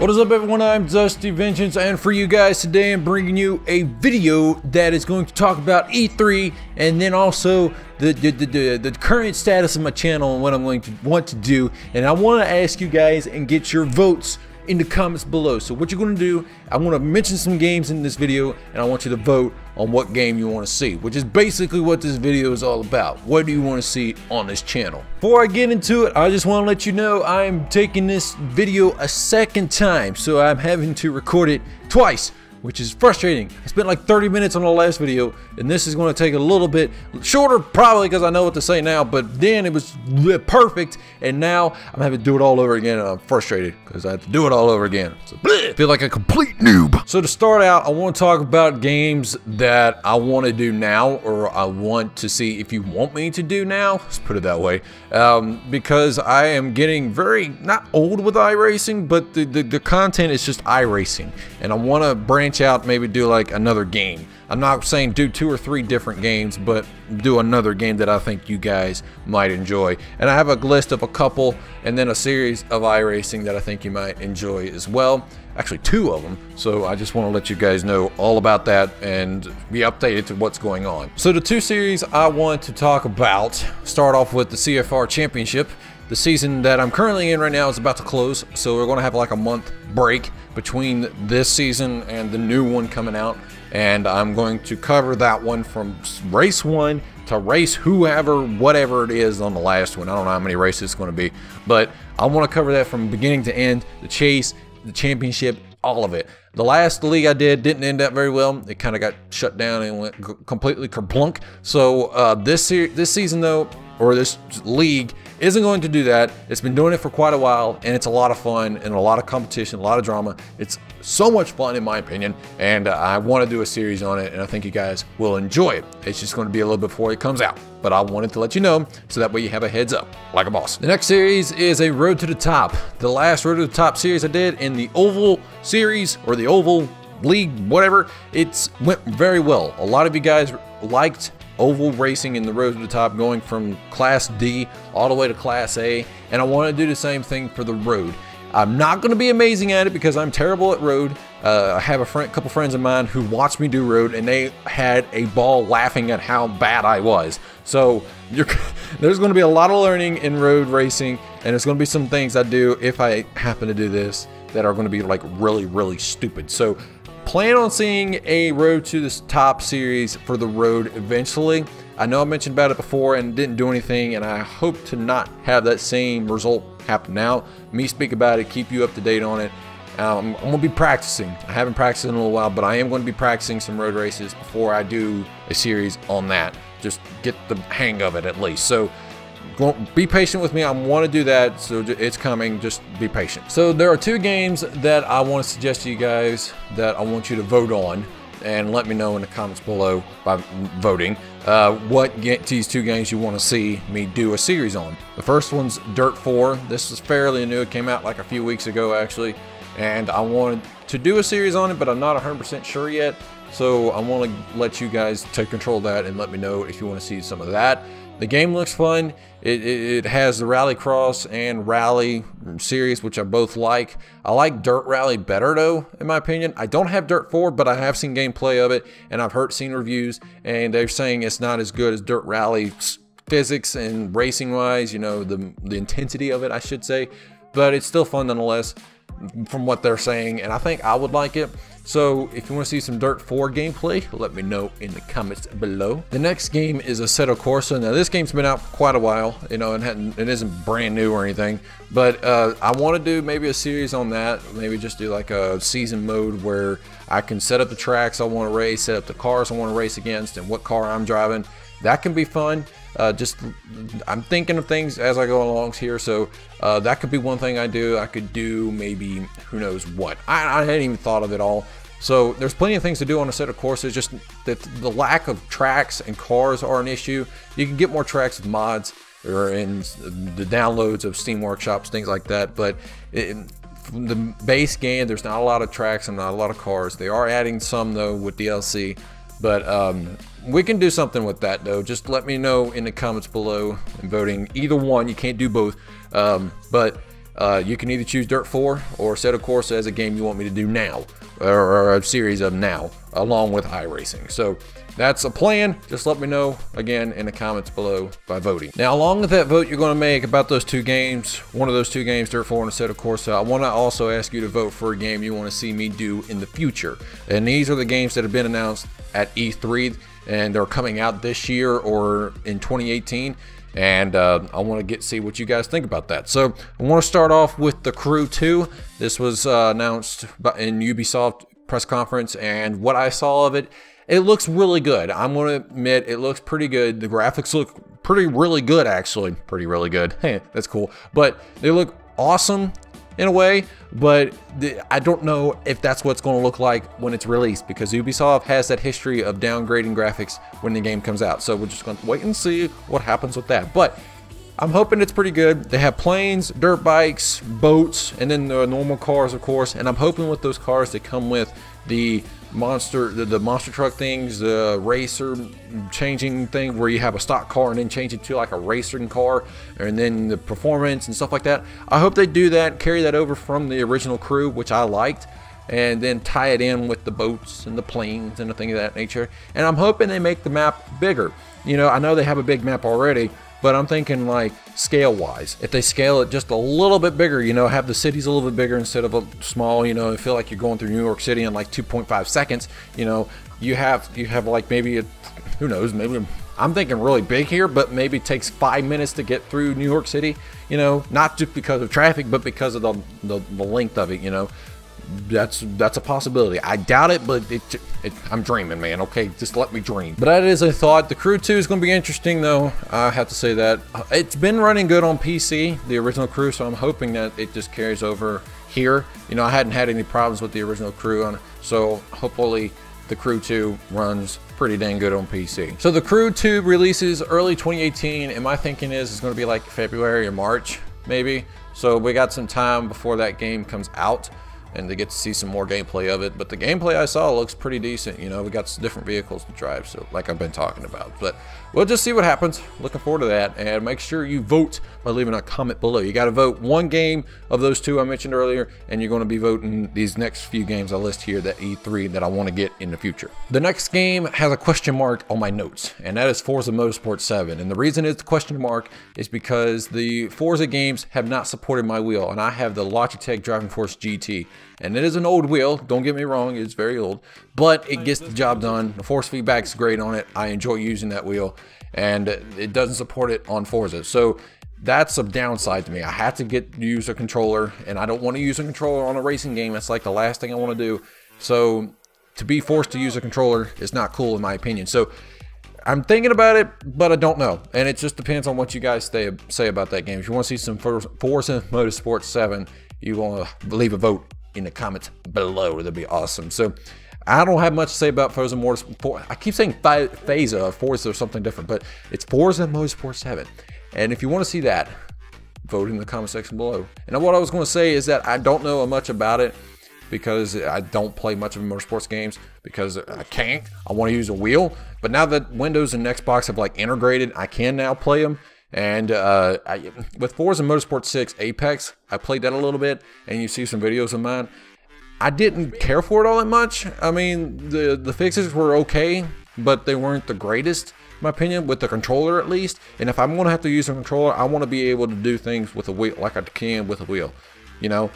What is up, everyone? I'm DustyVengance, and for you guys today I'm bringing you a video that is going to talk about E3 and then also the current status of my channel and what I'm going to want to do. And I want to ask you guys and get your votes in the comments below. So what you're going to do, I want to mention some games in this video and I want you to vote on what game you want to see, which is basically what this video is all about. What do you want to see on this channel? Before I get into it, I just want to let you know I'm taking this video a second time, so I'm having to record it twice, which is frustrating. I spent like 30 minutes on the last video, and this is going to take a little bit shorter, probably because I know what to say now, but then it was perfect, and now I'm having to do it all over again, and I'm frustrated because I have to do it all over again. So I feel like a complete noob. So to start out, I want to talk about games that I want to do now, or I want to see if you want me to do now, let's put it that way, because I am getting very, not old with iRacing, but the content is just iRacing, and I want to branch out, maybe do like another game. I'm not saying do 2 or 3 different games, but do another game that I think you guys might enjoy. And I have a list of a couple and then a series of iRacing that I think you might enjoy as well. Actually 2 of them, so I just want to let you guys know all about that and be updated to what's going on. So the 2 series I want to talk about, start off with the CFR Championship. The season that I'm currently in right now is about to close, so we're going to have like a month break between this season and the new one coming out, and I'm going to cover that one from race 1 to race whoever, whatever it is on the last one. I don't know how many races it's going to be, but I want to cover that from beginning to end, the chase, the championship, all of it. The last league I did didn't end up very well. It kind of got shut down and went completely kerplunk. So this season though, or this league, isn't going to do that. It's been doing it for quite a while, and it's a lot of fun and a lot of competition, a lot of drama. It's so much fun in my opinion, and I want to do a series on it, and I think you guys will enjoy it. It's just going to be a little bit before it comes out, but I wanted to let you know so that way you have a heads up like a boss. The next series is a Road to the Top. The last Road to the Top series I did in the Oval series, or the Oval League, whatever, it went very well. A lot of you guys liked oval racing in the Road to the Top, going from Class D all the way to Class A, and I want to do the same thing for the road. I'm not going to be amazing at it because I'm terrible at road. I have a couple friends of mine who watched me do road, and they had a ball laughing at how bad I was. So there's going to be a lot of learning in road racing, and there's going to be some things I do if I happen to do this that are going to be like really stupid. So plan on seeing a Road to the Top series for the road eventually. I know I mentioned about it before and didn't do anything, and I hope to not have that same result happen now. Me speak about it, keep you up to date on it. I'm going to be practicing. I haven't practiced in a little while, but I am going to be practicing some road races before I do a series on that. Just get the hang of it at least. So be patient with me. I want to do that, so it's coming. Just be patient. So there are 2 games that I want to suggest to you guys that I want you to vote on, and let me know in the comments below by voting what these 2 games you want to see me do a series on. The first one's Dirt 4. This is fairly new. It came out like a few weeks ago actually, and I wanted to do a series on it, but I'm not 100% sure yet. So I want to let you guys take control of that and let me know if you want to see some of that. The game looks fun. It has the Rallycross and Rally series, which I both like. I like Dirt Rally better though, in my opinion. I don't have Dirt 4, but I have seen gameplay of it, and I've seen reviews, and they're saying it's not as good as Dirt Rally physics and racing wise, you know, the intensity of it, I should say, but it's still fun nonetheless from what they're saying, and I think I would like it. So if you want to see some Dirt 4 gameplay, let me know in the comments below. The next game is Assetto Corsa. Now this game's been out for quite a while, you know, and it isn't brand new or anything, but I want to do maybe a series on that. Maybe just do like a season mode where I can set up the tracks I want to race, set up the cars I want to race against, and what car I'm driving. That can be fun. I'm thinking of things as I go along here, so that could be one thing I do. I could do maybe who knows what. I hadn't even thought of it all. So there's plenty of things to do on Assetto Corsa. Just that the lack of tracks and cars are an issue. You can get more tracks with mods or in the downloads of Steam Workshops, things like that. But from the base game, there's not a lot of tracks and not a lot of cars. They are adding some though with DLC. But we can do something with that though. Just let me know in the comments below and voting either one. You can't do both. But You can either choose Dirt 4 or Assetto Corsa as a game you want me to do now, or a series of now, along with iRacing. So that's a plan. Just let me know again in the comments below by voting. Now, along with that vote you're going to make about those two games, one of those two games, Dirt 4 and Assetto Corsa, I want to also ask you to vote for a game you want to see me do in the future. And these are the games that have been announced at E3, and they're coming out this year or in 2018. And I want to see what you guys think about that. So I want to start off with The Crew 2. This was announced in Ubisoft press conference, and what I saw of it, it looks really good. I'm going to admit it looks pretty good. The graphics look really good, actually. Really good. Hey, that's cool. But they look awesome in a way, but I don't know if that's what's going to look like when it's released, because Ubisoft has that history of downgrading graphics when the game comes out. So we're just going to wait and see what happens with that. But I'm hoping it's pretty good. They have planes, dirt bikes, boats, and then the normal cars, of course. And I'm hoping with those cars they come with the monster truck things, the racer changing thing where you have a stock car and then change it to like a racing car, and then the performance and stuff like that. I hope they do that, carry that over from the original Crew, which I liked, and then tie it in with the boats and the planes and the thing of that nature. And I'm hoping they make the map bigger. You know, I know they have a big map already, but I'm thinking like scale wise, if they scale it just a little bit bigger, you know, have the cities a little bit bigger instead of a small, you know, I feel like you're going through New York City in like 2.5 seconds, you know, you have like maybe who knows, maybe I'm thinking really big here, but maybe it takes 5 minutes to get through New York City, you know, not just because of traffic, but because of the length of it, you know. That's a possibility. I doubt it, but I'm dreaming, man. Okay, just let me dream. But that is a thought. The Crew 2 is going to be interesting, though. I have to say that it's been running good on PC, the original Crew, so I'm hoping that it just carries over here. You know, I hadn't had any problems with the original Crew on, so hopefully the Crew 2 runs pretty dang good on PC. So the Crew 2 releases early 2018, and my thinking is it's going to be like February or March, maybe. So we got some time before that game comes out, and to get to see some more gameplay of it. But the gameplay I saw looks pretty decent. You know, we got some different vehicles to drive, so like I've been talking about. But we'll just see what happens. Looking forward to that. And make sure you vote by leaving a comment below. You got to vote one game of those two I mentioned earlier, and you're going to be voting these next few games I list here, that E3 that I want to get in the future. The next game has a question mark on my notes, and that is Forza Motorsport 7. And the reason it's a question mark is because the Forza games have not supported my wheel, and I have the Logitech Driving Force GT. And it is an old wheel, don't get me wrong, it's very old, but it gets the job done. The force feedback is great on it. I enjoy using that wheel, and it doesn't support it on Forza. So that's a downside to me. I have to use a controller, and I don't want to use a controller on a racing game. That's like the last thing I want to do. So to be forced to use a controller is not cool in my opinion. So I'm thinking about it, but I don't know. And it just depends on what you guys say about that game. If you want to see some Forza Motorsport 7, you want to leave a vote in the comments below. That'd be awesome. So I don't have much to say about Forza Motorsport. I keep saying Forza or something different, but it's Forza Motorsport 7. And if you want to see that, vote in the comment section below. And what I was going to say is that I don't know much about it because I don't play much of motorsports games because I can't. I want to use a wheel, but now that Windows and Xbox have like integrated, I can now play them. And with Forza Motorsport 6 Apex, I played that a little bit, and you see some videos of mine. I didn't care for it all that much. I mean, the fixes were okay, but they weren't the greatest, in my opinion, with the controller at least. And if I'm going to have to use a controller, I want to be able to do things with a wheel, like I can with a wheel, you know.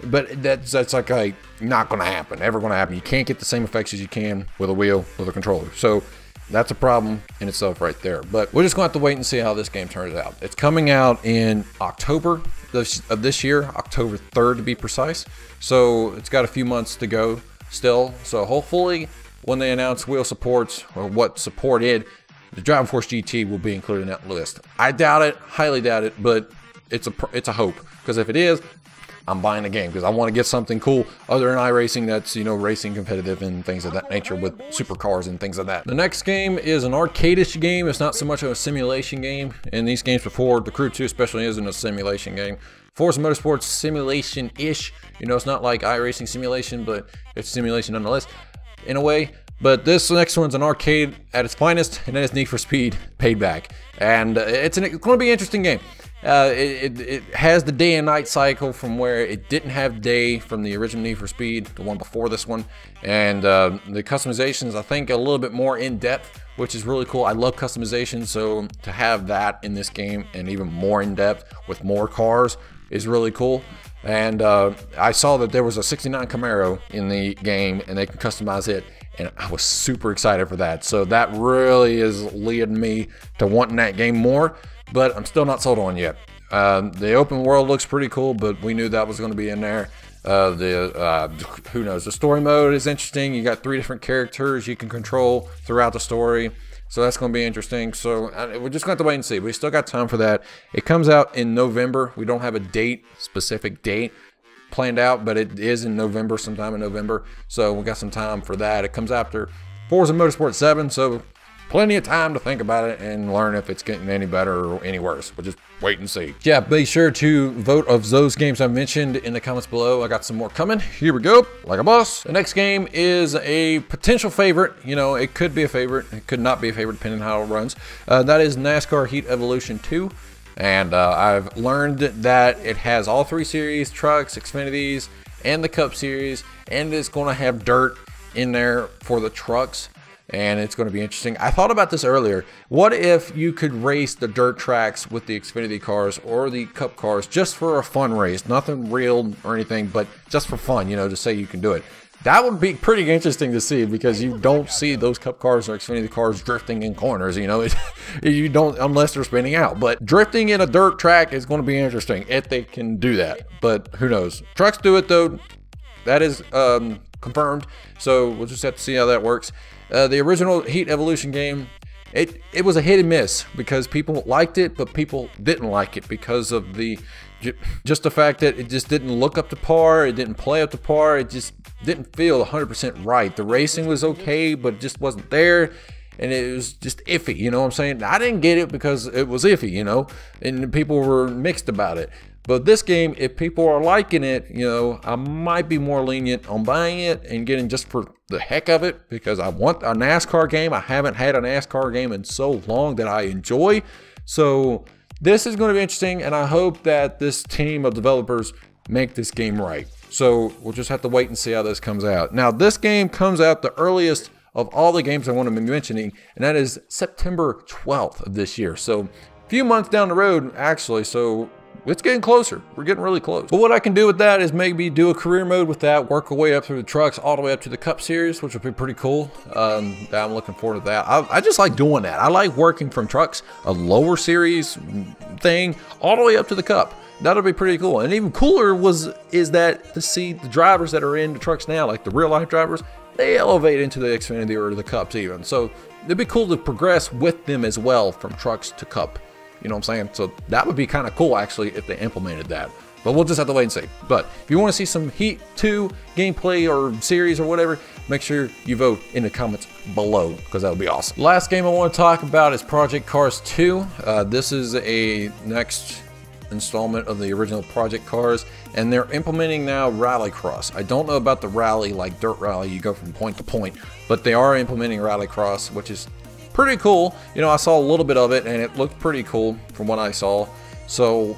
But that's like not going to happen, ever going to happen. You can't get the same effects as you can with a wheel with a controller. So that's a problem in itself right there. But we're just going to have to wait and see how this game turns out. It's coming out in October of this year, October 3rd to be precise. So it's got a few months to go still. So hopefully when they announce wheel supports or what supported, the Driving Force GT will be included in that list. I doubt it, highly doubt it, but it's a hope. Because if it is, I'm buying the game because I want to get something cool other than iRacing that's, you know, racing competitive and things of that nature with supercars and things like that. The next game is an arcade-ish game. It's not so much of a simulation game. And these games before, the Crew 2 especially isn't a simulation game. Forza Motorsport simulation-ish. You know, it's not like iRacing simulation, but it's simulation nonetheless in a way. But this next one's an arcade at its finest, and that is Need for Speed Payback. And it's going to be an interesting game. It has the day and night cycle from where it didn't have day from the original Need for Speed, the one before this one. And the customizations, I think, a little bit more in depth, which is really cool. I love customization, so to have that in this game and even more in depth with more cars is really cool. And I saw that there was a 69 Camaro in the game and they can customize it, and I was super excited for that. So that really is leading me to wanting that game more, but I'm still not sold on yet. The open world looks pretty cool, but we knew that was going to be in there. Who knows? The story mode is interesting. You got 3 different characters you can control throughout the story, so that's going to be interesting. So we're just going to have to wait and see. We still got time for that. It comes out in November. We don't have a specific date planned out, but it is in November, sometime in November. So we got some time for that. It comes after Forza Motorsport 7, so plenty of time to think about it and learn if it's getting any better or any worse. We'll just wait and see. Yeah, be sure to vote of those games I mentioned in the comments below. I got some more coming. Here we go, like a boss. The next game is a potential favorite. You know, it could be a favorite. It could not be a favorite depending on how it runs. That is NASCAR Heat Evolution 2. And I've learned that it has all 3 series, trucks, Xfinities, and the Cup series. And it's going to have dirt in there for the trucks. And it's going to be interesting. I thought about this earlier. What if you could race the dirt tracks with the Xfinity cars or the Cup cars just for a fun race? Nothing real or anything, but just for fun, you know, to say you can do it. That would be pretty interesting to see, because you don't see those Cup cars or Xfinity cars drifting in corners, you know. You don't, unless they're spinning out. But drifting in a dirt track is going to be interesting if they can do that. But who knows? Trucks do it, though. That is confirmed. So we'll just have to see how that works. The original Heat Evolution game, it was a hit and miss, because people liked it, but people didn't like it because of just the fact that it just didn't look up to par, it didn't play up to par, it just didn't feel 100% right. The racing was okay, but it just wasn't there, and it was just iffy, you know what I'm saying? I didn't get it because it was iffy, you know, and people were mixed about it. But this game, if people are liking it, you know, I might be more lenient on buying it and getting just for the heck of it, because I want a NASCAR game. I haven't had a NASCAR game in so long that I enjoy. So this is going to be interesting, and I hope that this team of developers make this game right. So we'll just have to wait and see how this comes out. Now, this game comes out the earliest of all the games I want to be mentioning, and that is September 12th of this year. So a few months down the road, actually. So it's getting closer. We're getting really close. But what I can do with that is maybe do a career mode with that, work our way up through the trucks all the way up to the Cup series, which would be pretty cool. I'm looking forward to that. I just like doing that. I like working from trucks, a lower series thing, all the way up to the Cup. That'll be pretty cool. And even cooler is that to see the drivers that are in the trucks now, like the real life drivers, they elevate into the Xfinity or the Cups even. So it'd be cool to progress with them as well from trucks to Cup. You know what I'm saying? So that would be kind of cool, actually, if they implemented that. But we'll just have to wait and see. But if you want to see some Heat 2 gameplay or series or whatever, make sure you vote in the comments below, because that would be awesome. Last game I want to talk about is Project Cars 2. This is a next installment of the original Project Cars, and they're implementing now Rallycross. I don't know about the rally, like dirt rally, you go from point to point, but they are implementing Rallycross, which is pretty cool. You know, I saw a little bit of it and it looked pretty cool from what I saw. So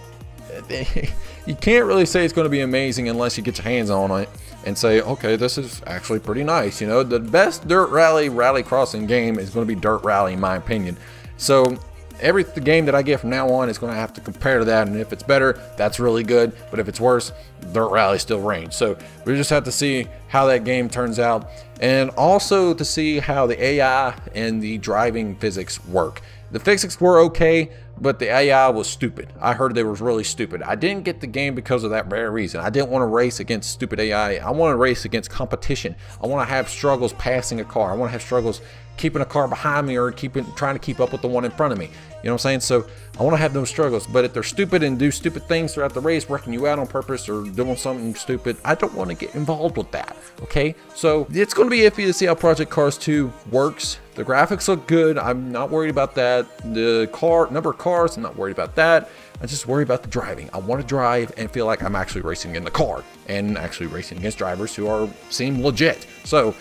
you can't really say it's going to be amazing unless you get your hands on it and say, okay, this is actually pretty nice. You know, the best dirt rally crossing game is going to be Dirt Rally, in my opinion. So every game that I get from now on is going to have to compare to that, and if it's better, that's really good, but if it's worse, Dirt Rally still reigns. So we just have to see how that game turns out, and also to see how the AI and the driving physics work. The physics were okay, but the AI was stupid. I heard they was really stupid. I didn't get the game because of that very reason. I didn't want to race against stupid AI. I want to race against competition. I want to have struggles passing a car. I want to have struggles keeping a car behind me or trying to keep up with the one in front of me. You know what I'm saying? So I want to have those struggles. But if they're stupid and do stupid things throughout the race, wrecking you out on purpose or doing something stupid, I don't want to get involved with that. Okay? So it's going to be iffy to see how Project Cars 2 works. The graphics look good. I'm not worried about that. The number of cars, I'm not worried about that. I just worry about the driving. I want to drive and feel like I'm actually racing in the car and actually racing against drivers who seem legit. So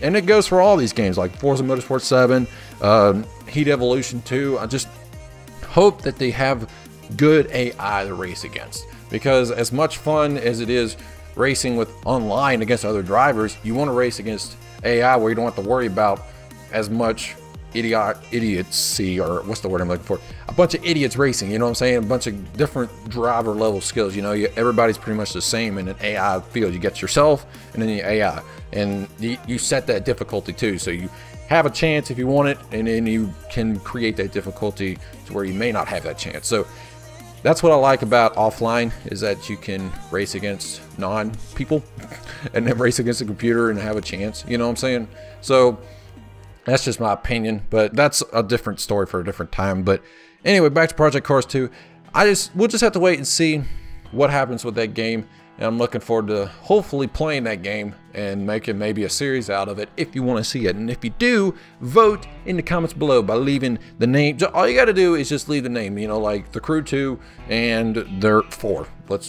and it goes for all these games like Forza Motorsport 7, Heat Evolution 2. I just hope that they have good AI to race against. Because as much fun as it is racing with online against other drivers, you want to race against AI where you don't have to worry about as much idiocy, or what's the word I'm looking for? A bunch of idiots racing, you know what I'm saying? A bunch of different driver level skills. You know, everybody's pretty much the same in an AI field. You get yourself and then the AI, and you set that difficulty too. So you have a chance if you want it, and then you can create that difficulty to where you may not have that chance. So that's what I like about offline, is that you can race against non-people and then race against a computer and have a chance, you know what I'm saying? So that's just my opinion, but that's a different story for a different time. But anyway, back to Project Cars 2. We'll just have to wait and see what happens with that game. And I'm looking forward to hopefully playing that game and making maybe a series out of it if you want to see it. And if you do, vote in the comments below by leaving the name. All you got to do is just leave the name, you know, like the Crew 2 and their 4.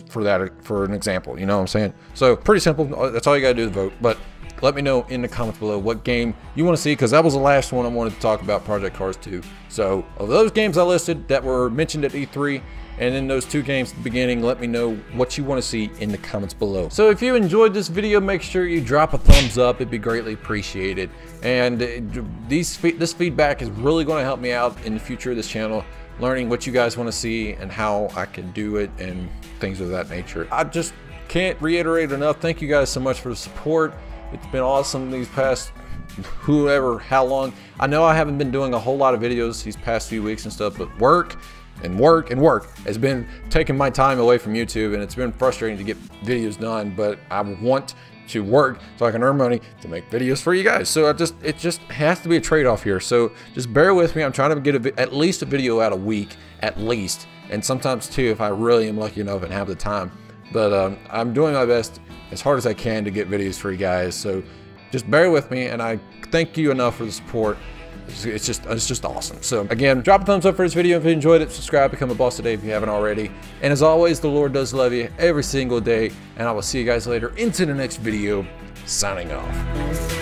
For an example, you know what I'm saying? So pretty simple. That's all you got to do to vote. But let me know in the comments below what game you want to see, because that was the last one I wanted to talk about, Project Cars 2. So of those games I listed that were mentioned at E3, and then those 2 games at the beginning, let me know what you want to see in the comments below. So if you enjoyed this video, make sure you drop a thumbs up. It'd be greatly appreciated. And this feedback is really going to help me out in the future of this channel, learning what you guys want to see and how I can do it and things of that nature. I just can't reiterate enough. Thank you guys so much for the support. It's been awesome these past how long. I know I haven't been doing a whole lot of videos these past few weeks and stuff, but work has been taking my time away from YouTube, and it's been frustrating to get videos done, but I want to work so I can earn money to make videos for you guys. So it just has to be a trade-off here. So just bear with me. I'm trying to get at least a video out a week, at least, and sometimes 2 if I really am lucky enough and have the time. But I'm doing my best as hard as I can to get videos for you guys. So just bear with me, and I thank you enough for the support. It's just awesome. So again, drop a thumbs up for this video if you enjoyed it. Subscribe, become a boss today if you haven't already. And as always, the Lord does love you every single day. And I will see you guys later into the next video. Signing off.